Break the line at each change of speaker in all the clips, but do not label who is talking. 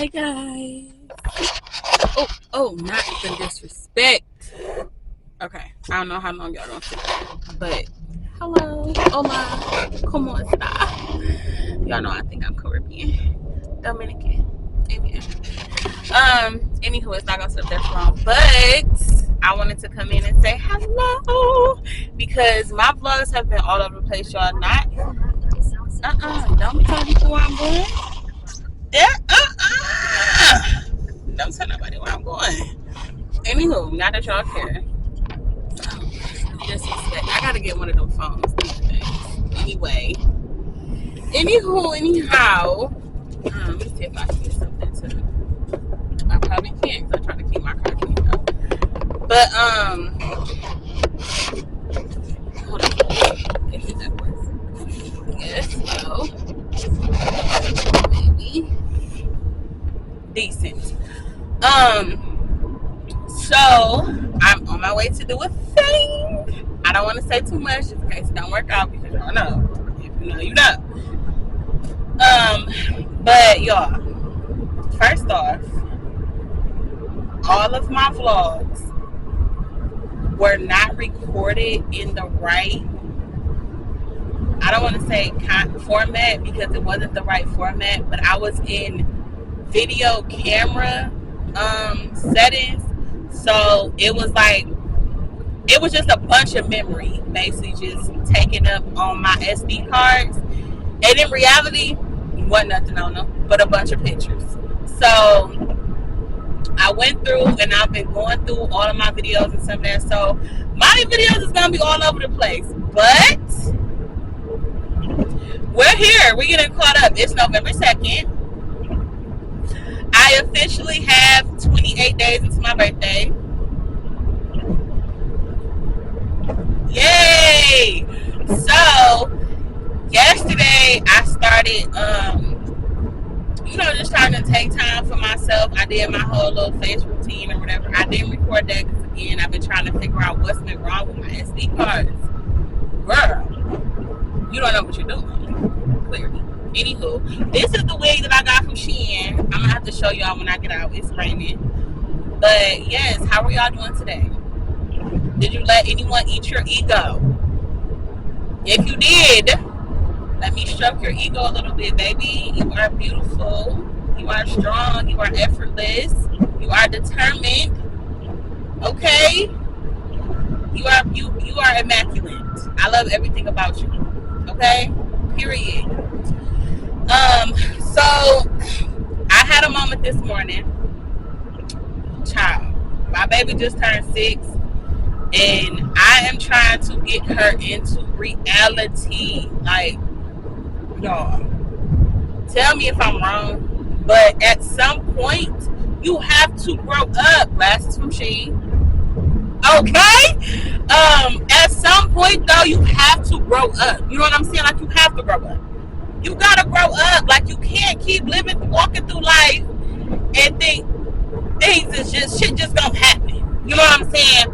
Hi guys. Oh, not the disrespect. Okay, I don't know how long y'all don't see that, but hello, hola, como esta? Y'all know I think I'm Caribbean, Dominican. Amen. Anywho, it's not gonna sit there for long, but I wanted to come in and say hello because my vlogs have been all over the place, y'all. Not don't tell people where I'm going. Don't tell nobody where I'm going. Anywho, not that y'all care. Disrespect. I gotta get one of those phones these days. Anyway. Anyhow. Let me see if I can get something to. I probably can't because I try to keep my car clean up. But hold on. If that works. Yes, so maybe decent. So I'm on my way to do a thing. I don't want to say too much just in case it don't work out because y'all know. If you know, you know. But y'all, first off, all of my vlogs were not recorded in the right, I don't want to say format because it wasn't the right format, but I was in video camera settings, so it was like, it was just a bunch of memory basically just taken up on my SD cards, and in reality wasn't nothing on them but a bunch of pictures. So I went through and I've been going through all of my videos and stuff like that, so my videos is gonna be all over the place, but we're here, we're getting caught up. It's November 2nd. I officially have 28 days into my birthday. Yay! So yesterday I started just trying to take time for myself. I did my whole little face routine or whatever. I didn't record that because again I've been trying to figure out what's been wrong with my SD cards. Girl, you don't know what you're doing, clearly. Anywho, this is the wig that I got from Shein. I'm gonna have to show y'all when I get out. It's raining. But yes, how are y'all doing today? Did you let anyone eat your ego? If you did, let me stroke your ego a little bit, baby. You are beautiful. You are strong. You are effortless. You are determined. Okay? You are immaculate. I love everything about you. Okay? Period. So I had a moment this morning. Child, my baby just turned 6. And I am trying to get her into reality. Like, y'all, tell me if I'm wrong, but at some point, you have to grow up. Glasses from Shein. Okay? At some point, though, you have to grow up. You know what I'm saying? Like, you have to grow up. You gotta grow up. Like, you can't keep walking through life and think things is shit just gonna happen. You know what I'm saying?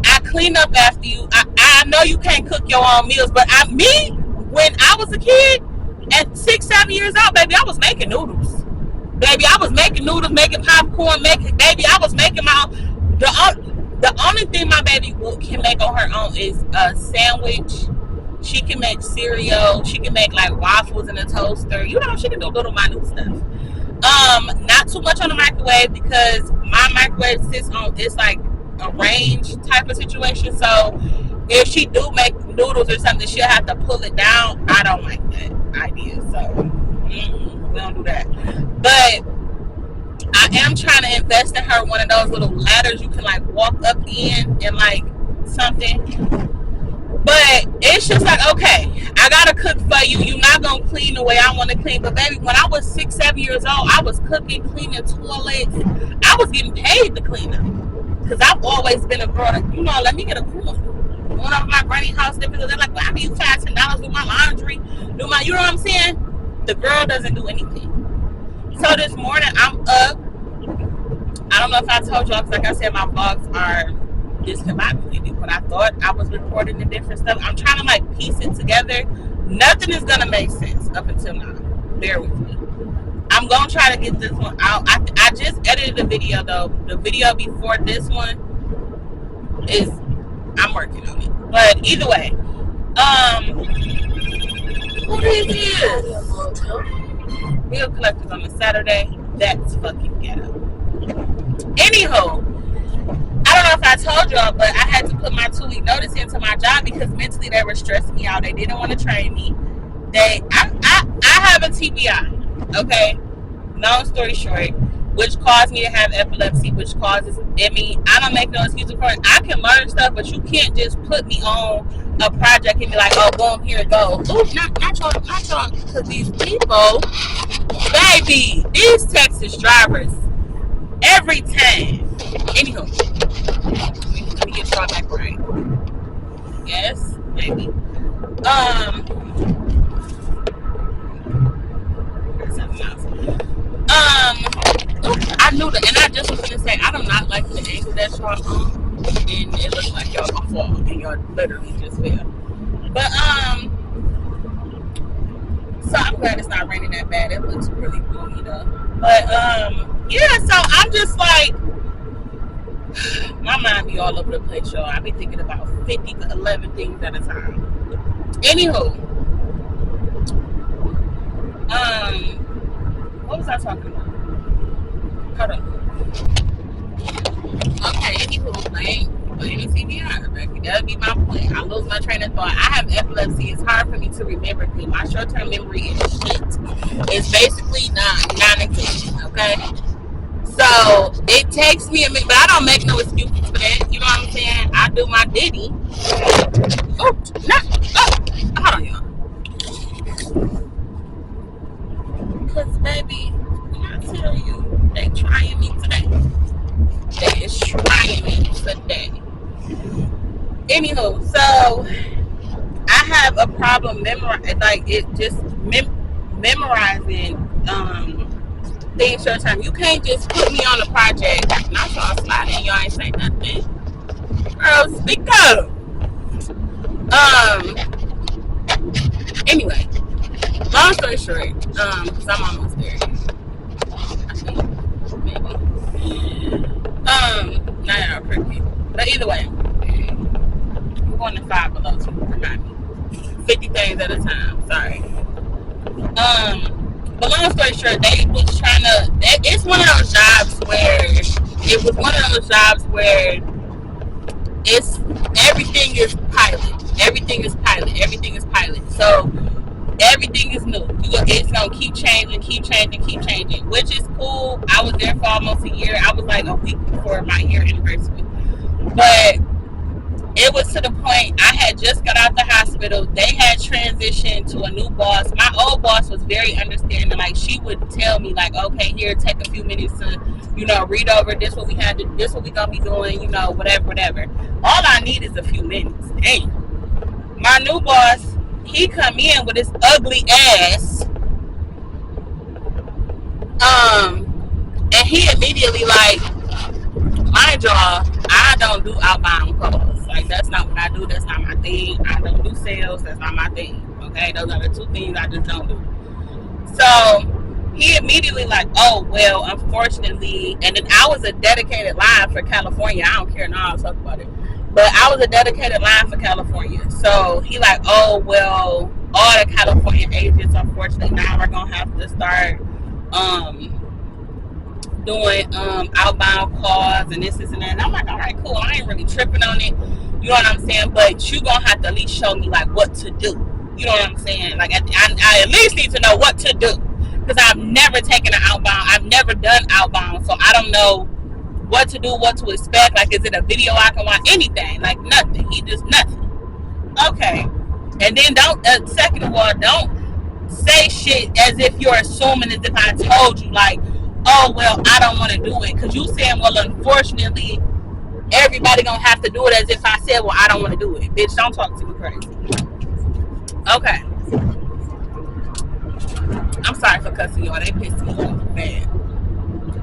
I clean up after you. I know you can't cook your own meals, but when I was a kid, at 6, 7 years old, baby, I was making noodles. Baby, I was making noodles, making popcorn, baby, I was making my own. The only thing my baby can make on her own is a sandwich. She can make cereal. She can make like waffles in a toaster. You know, she can do little minute stuff. Not too much on the microwave because my microwave sits on, it's like a range type of situation, so if she do make noodles or something, she'll have to pull it down. I don't like that idea, so we don't do that. But I am trying to invest in her one of those little ladders you can like walk up in and like something. But it's just like, okay, I gotta cook for you. You're not gonna clean the way I want to clean. But baby, when I was 6, 7 years old, I was cooking, cleaning toilets. I was getting paid to clean them. Because I've always been a girl that, let me get a cool one. Going over my granny house, they're like, well, I need $5, $10 do my laundry, you know what I'm saying? The girl doesn't do anything. So this morning, I'm up. I don't know if I told y'all, because like I said, my vlogs are discombobulated, but I thought I was recording the different stuff. I'm trying to like piece it together. Nothing is going to make sense up until now. Bear with me. I'm gonna try to get this one out. I just edited the video though. The video before this one is I'm working on it. But either way, who this is? Bill collectors on a Saturday. That's fucking ghetto. Anywho, I don't know if I told y'all, but I had to put my 2-week notice into my job because mentally they were stressing me out. They didn't want to train me. I have a TBI, okay? Long story short, which caused me to have epilepsy, which causes, I don't make no excuses for it. I can learn stuff, but you can't just put me on a project and be like, oh, boom, here it goes. Ooh, not y'all, because these people, baby, these Texas drivers, every time. Anywho, let me get y'all back right. Yes, baby. I knew that, and I just was gonna say I do not like the angle that y'all on, and it looks like y'all gonna fall, and y'all literally just fell. But so I'm glad it's not raining that bad. It looks really gloomy though. But yeah, so I'm just like, my mind be all over the place, y'all. I be thinking about 50 to 11 things at a time. Anywho, what was I talking about? Hold on. Okay, anywho, playing CBI, Rebecca. That would be my point. I lose my train of thought. I have epilepsy. It's hard for me to remember things. My short-term memory is shit. It's basically non-existent, okay? So, it takes me a minute, but I don't make no excuses for that. You know what I'm saying? I do my ditty. Oh, hold on, y'all. Because, baby, when I tell you, they trying me today. They is trying me today. Anywho, so I have a problem memorizing things short term. You can't just put me on a project. Not y'all sliding, y'all ain't saying nothing. Girl, speak up. Anyway, long story short, because I'm almost there. I think, maybe. Not y'all pretty. But either way, we're going to 5 below to remind me. 50 things at a time. Sorry. But long story short, they was trying to. It's one of those jobs where it's everything is pilot. Everything is pilot. So everything is new. It's gonna keep changing, which is cool. I was there for almost a year. I was like a week before my year anniversary, but it was to the point I had just got out the hospital. They had transitioned to a new boss. My old boss was very understanding. Like, she would tell me, like, okay, here, take a few minutes to, read over this, what we had to, this what we gonna be doing, whatever. All I need is a few minutes. Dang. My new boss, he come in with his ugly ass. And he immediately, like, mind y'all, I don't do outbound calls. Like, that's not what I do. That's not my thing. I don't do sales. That's not my thing. Okay? Those are the 2 things I just don't do. So, he immediately like, oh, well, unfortunately, and then I was a dedicated line for California. I don't care now. I'll talk about it. But I was a dedicated line for California. So, he like, oh, well, all the California agents, unfortunately, now we're going to have to start doing outbound calls and this and that. And I'm like, all right, cool. I ain't really tripping on it. You know what I'm saying? But you gonna have to at least show me like what to do. You know what I'm saying? Like, I at least need to know what to do, because I've never taken an outbound. I've never done outbound, so I don't know what to do, what to expect. Like, is it a video I can watch? Anything? Like, nothing. He just nothing. Okay. And then second of all, don't say shit as if you're assuming, as if I told you, like, oh, well, I don't want to do it. Because you saying, well, unfortunately, everybody going to have to do it, as if I said, well, I don't want to do it. Bitch, don't talk to me crazy. Okay. I'm sorry for cussing y'all. They pissed me off bad.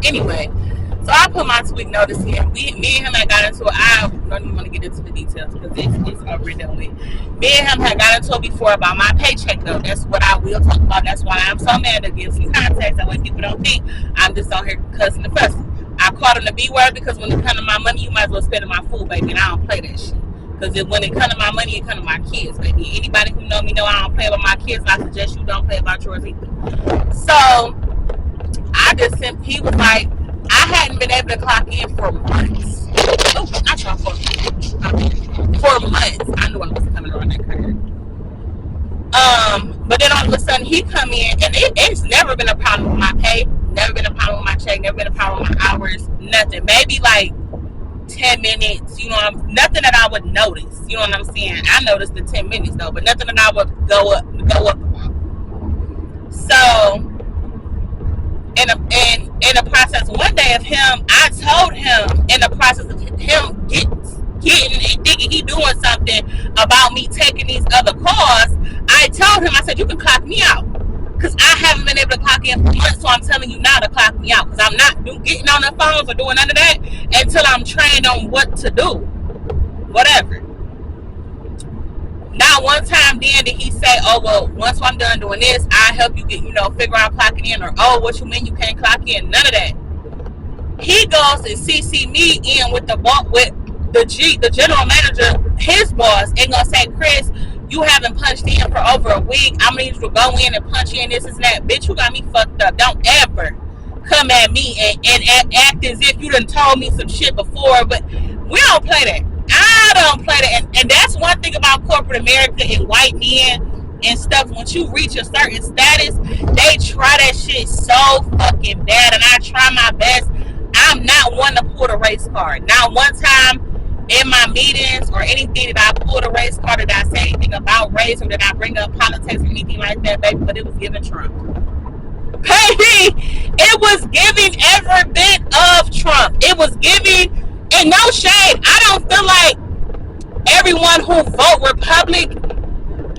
Anyway, so I put my 2-week notice in. Me and him had got into it. I don't even want to get into the details because it's already done with. Me and him had got into it before about my paycheck, though. That's what I will talk about. That's why I'm so mad to give some context. That way many people don't think I'm just on here cussing and fussing. I called him the B word because when it comes to my money, you might as well spend it on my food, baby, and I don't play that shit. Because when it comes to my money, it comes to my kids, baby. Anybody who know me know I don't play about my kids, and I suggest you don't play about yours either. So I just sent, he was like, I hadn't been able to clock in for months. Oh, not y'all for months. I knew I was coming around that curve. But then all of a sudden he come in, and it's never been a problem with my pay, never been a problem with my check, never been a problem with my hours, nothing. Maybe like 10 minutes, you know, nothing that I would notice. You know what I'm saying? I noticed the 10 minutes though, but nothing that I would go up about. So in the process one day of him, I told him in the process of him getting and thinking he doing something about me taking these other calls, I told him, I said, you can clock me out. Because I haven't been able to clock in for months, so I'm telling you now to clock me out. Because I'm not getting on the phones or doing none of that until I'm trained on what to do. Whatever. Not one time then did he say, oh, well, once I'm done doing this, I'll help you get, figure out clocking in. Or, oh, what you mean you can't clock in? None of that. He goes and CC me in with the general manager, his boss, and gonna say, Chris, you haven't punched in for over a week. I'm gonna need you to go in and punch in this and that. Bitch, you got me fucked up. Don't ever come at me and act as if you done told me some shit before. But we don't play that. I don't play that. And that's one thing about corporate America and white men and stuff. Once you reach a certain status, they try that shit so fucking bad. And I try my best. I'm not one to pull the race card. Not one time in my meetings or anything that I pulled a race card, did I say anything about race, or did I bring up politics or anything like that, baby? But it was giving Trump. Baby, it was giving every bit of Trump. It was giving, and no shade, I don't feel like everyone who vote Republic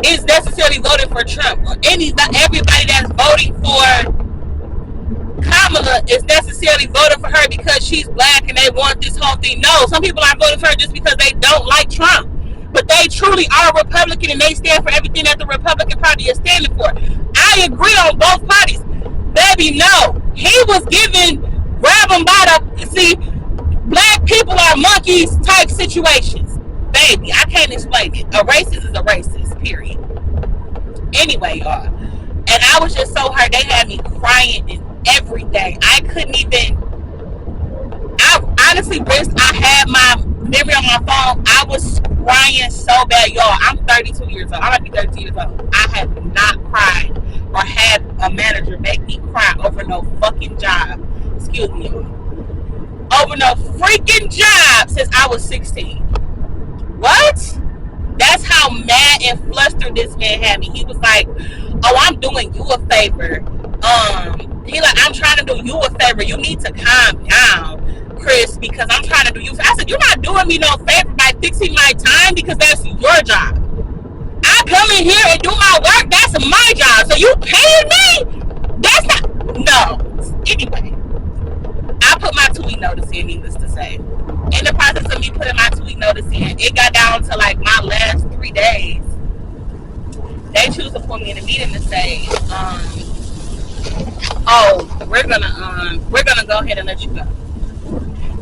is necessarily voting for Trump. Or everybody that's voting for Kamala is necessarily voting for her because she's black and they want this whole thing. No, some people are voting for her just because they don't like Trump. But they truly are Republican and they stand for everything that the Republican Party is standing for. I agree on both parties. Baby, no. He was given, grab them by the, see, black people are monkeys type situations. Baby, I can't explain it. A racist is a racist, period. Anyway, y'all. And I was just so hurt. They had me crying and everything. I couldn't even, I honestly wished I had my memory on my phone. I was crying so bad, y'all. I'm 32 years old. I might be 32 years old. I have not cried or had a manager make me cry over no fucking job. Excuse me, y'all. Over no freaking job since I was 16. What? That's how mad and flustered this man had me. He was like, oh, I'm doing you a favor. He like, I'm trying to do you a favor. You need to calm down, Chris, because I'm trying to do you. I said, you're not doing me no favor by fixing my time because that's your job. I come in here and do my work. That's my job. So you paying me? That's not, no. Anyway, I put my 2-week notice in, needless to say. In the process of me putting my 2-week notice in, it got down to like my last 3 days. They choose to put me in a meeting to say, oh, we're gonna go ahead and let you go.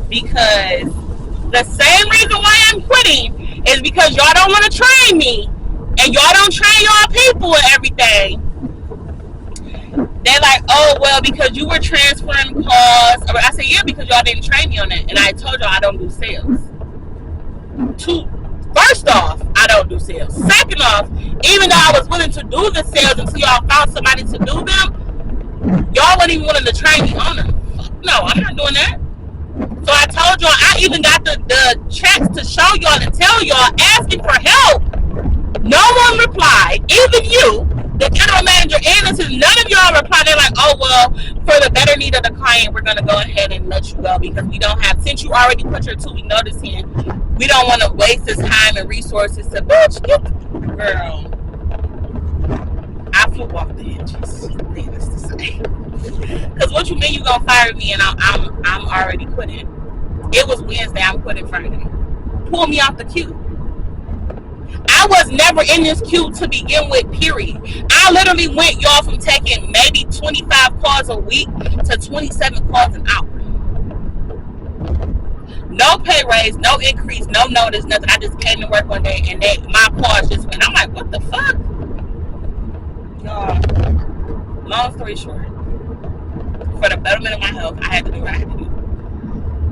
Because the same reason why I'm quitting is because y'all don't want to train me and y'all don't train y'all people and everything. They're like, oh, well, because you were transferring calls. I said, yeah, because y'all didn't train me on that. And I told y'all I don't do sales. First off, I don't do sales. Second off, even though I was willing to do the sales until y'all found somebody to do them, y'all weren't even willing to train me on them. No, I'm not doing that. So I told y'all, I even got the chats to show y'all and tell y'all, asking for help. No one replied, even you, the general manager, and none of y'all replied. They're like, oh, well, for the better need of the client, we're going to go ahead and let you go because we don't have, since you already put your 2-week notice in, we don't want to waste this time and resources to, bitch, get the girl. I flew off the hinges, needless to say. Because what you mean you going to fire me and I'm already quitting? It was Wednesday, I'm quitting Friday. Pull me off the queue. I was never in this queue to begin with, period. I literally went, y'all, from taking maybe 25 calls a week to 27 calls an hour. No pay raise, no increase, no notice, nothing. I just came to work one day and my calls just went. I'm like, what the fuck? Y'all, long story short, for the betterment of my health, I had to do what I had to do.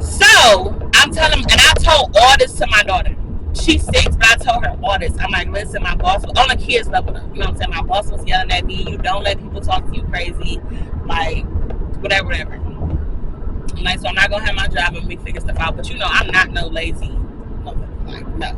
So, I'm telling, and I told all this to my daughter. She's 6, but I told her all this. I'm like, listen, my boss was on the kids level. You know what I'm saying? My boss was yelling at me. You don't let people talk to you crazy. Like, whatever. I'm like, so I'm not going to have my job and me figure stuff out. But, you know, I'm not no lazy motherfucker. Like, no.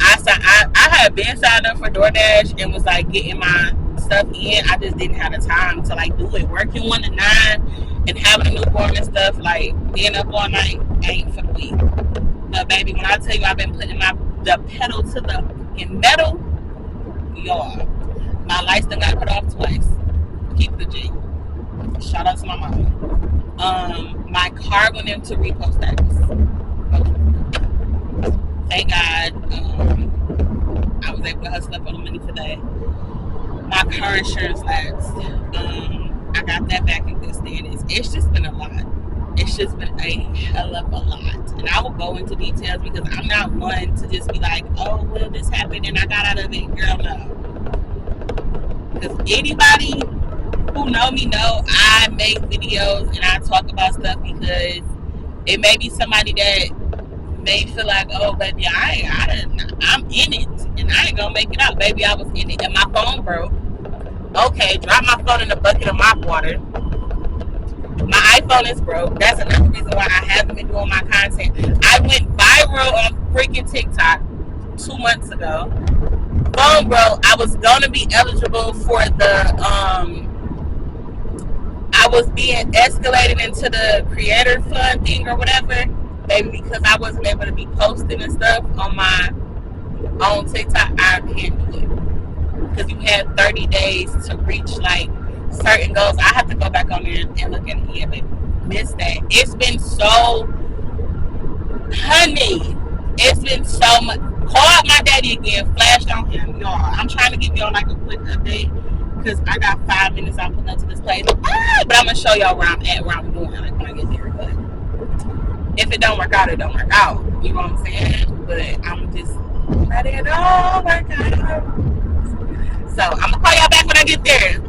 I had been signed up for DoorDash and was, like, getting my stuff in. I just didn't have the time to, like, do it. Working 1 to 9 and having a newborn and stuff, like, being up all night ain't for the week. But baby, when I tell you I've been putting the pedal to the metal, y'all, my lights done got cut off twice. Keep the G. Shout out to my mama. My car went into repo status. Thank God, I was able to hustle up on the money today. My car insurance lapsed. I got that back in good standings. It's just been a lot. It's just been a hell of a lot. And I will go into details because I'm not one to just be like, oh, well, this happened and I got out of it. Girl, no. Because anybody who know me know I make videos and I talk about stuff because it may be somebody that may feel like, oh, baby, I'm in it and I ain't going to make it out. Baby, I was in it and my phone broke. Okay, drop my phone in a bucket of mop water. My iPhone is broke. That's another reason why I haven't been doing my content. I went viral on freaking TikTok 2 months ago. Phone broke. I was gonna be eligible for the I was being escalated into the creator fund thing or whatever, baby, because I wasn't able to be posting and stuff on my own TikTok. I can't do it because you had 30 days to reach like certain goals. I have to go back on there and look at it. Yeah, baby. Missed that. It's been so, honey, it's been so much. Call out my daddy again. Flashed on him, y'all. I'm trying to give y'all like a quick update because I got 5 minutes. I'm putting up to this place. But I'm going to show y'all where I'm at, where I'm going, like when I get there. But if it don't work out, it don't work out. You know what I'm saying? But I'm just letting it all work out. So I'm going to call y'all back when I get there.